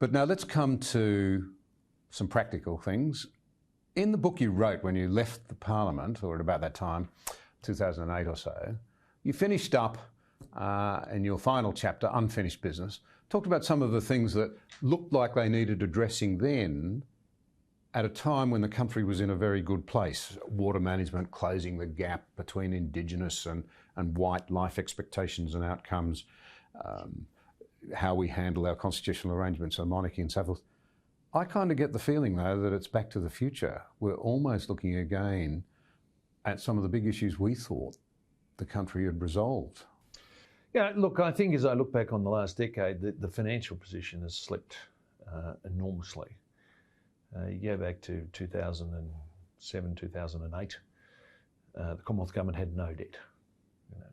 But now let's come to some practical things. In the book you wrote when you left the Parliament, or at about that time, 2008 or so, you finished up in your final chapter, Unfinished Business, talked about some of the things that looked like they needed addressing then at a time when the country was in a very good place. Water management, closing the gap between Indigenous and white life expectations and outcomes, how we handle our constitutional arrangements, so monarchy and so forth. I kind of get the feeling, though, that it's back to the future. We're almost looking again at some of the big issues we thought the country had resolved. Yeah, look, I think as I look back on the last decade, the financial position has slipped enormously. You go back to 2007, 2008, the Commonwealth government had no debt,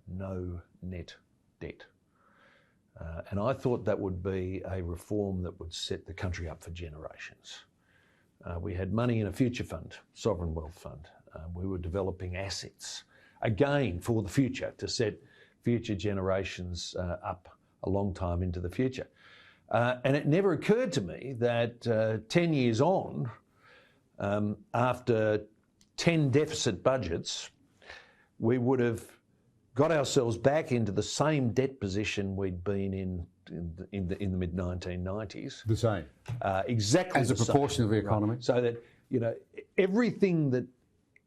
no net debt. And I thought that would be a reform that would set the country up for generations. We had money in a future fund, sovereign wealth fund. We were developing assets, again, for the future, to set future generations up a long time into the future. And it never occurred to me that 10 years on, after 10 deficit budgets, we would have got ourselves back into the same debt position we'd been in the mid-1990s. The same? Exactly. As a proportion of the economy? Right. So that, everything that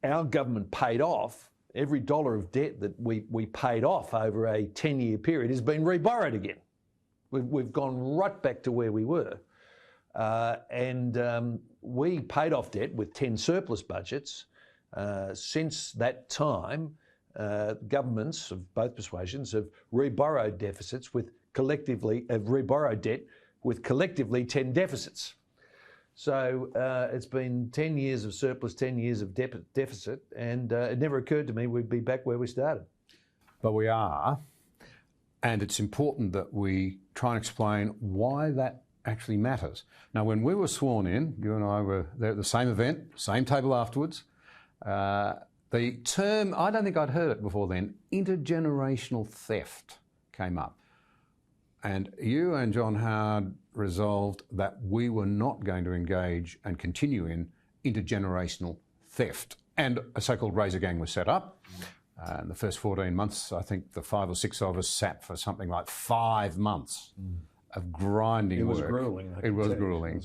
our government paid off, every dollar of debt that we paid off over a 10-year period has been reborrowed again. We've gone right back to where we were. And we paid off debt with 10 surplus budgets. Since that time, governments of both persuasions have reborrowed debt with collectively 10 deficits. So it's been 10 years of surplus, 10 years of deficit, and it never occurred to me we'd be back where we started. But we are, and it's important that we try and explain why that actually matters. Now, when we were sworn in, you and I were there at the same event, same table afterwards. The term, I don't think I'd heard it before then, intergenerational theft came up. And you and John Howard resolved that we were not going to engage and continue in intergenerational theft. And a so-called razor gang was set up. In the first 14 months, I think the 5 or 6 of us sat for something like 5 months of grinding work. It was gruelling. It was gruelling.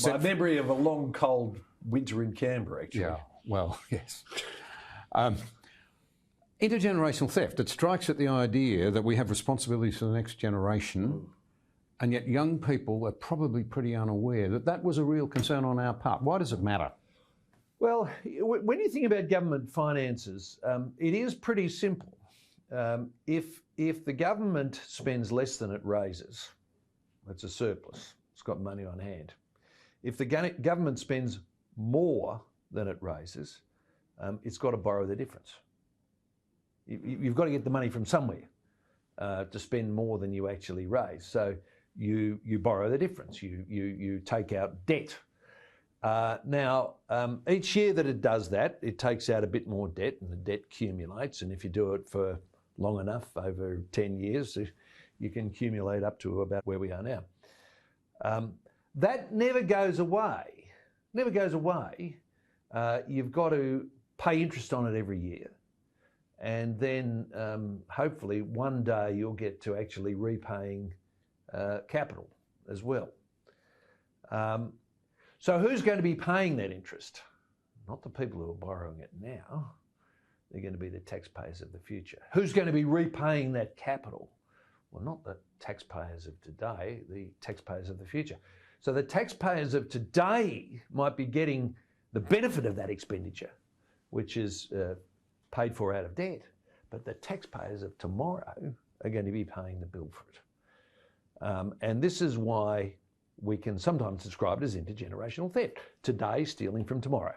My memory of a long, cold winter in Canberra, actually. Yeah, well, yes. Intergenerational theft, it strikes at the idea that we have responsibilities for the next generation, and yet young people are probably pretty unaware that that was a real concern on our part. Why does it matter? Well, when you think about government finances, it is pretty simple. If the government spends less than it raises, that's a surplus. It's got money on hand. If the government spends more than it raises, it's got to borrow the difference. You've got to get the money from somewhere to spend more than you actually raise. So you borrow the difference. You take out debt. Now, each year that it does that, it takes out a bit more debt, and the debt accumulates. And if you do it for long enough, over 10 years, you can accumulate up to about where we are now. That never goes away. Never goes away. You've got to pay interest on it every year. And then hopefully one day you'll get to actually repaying capital as well. So who's going to be paying that interest? Not the people who are borrowing it now. They're going to be the taxpayers of the future. Who's going to be repaying that capital? Well, not the taxpayers of today, the taxpayers of the future. So the taxpayers of today might be getting the benefit of that expenditure, which is paid for out of debt, but the taxpayers of tomorrow are going to be paying the bill for it. And this is why we can sometimes describe it as intergenerational theft. Today stealing from tomorrow.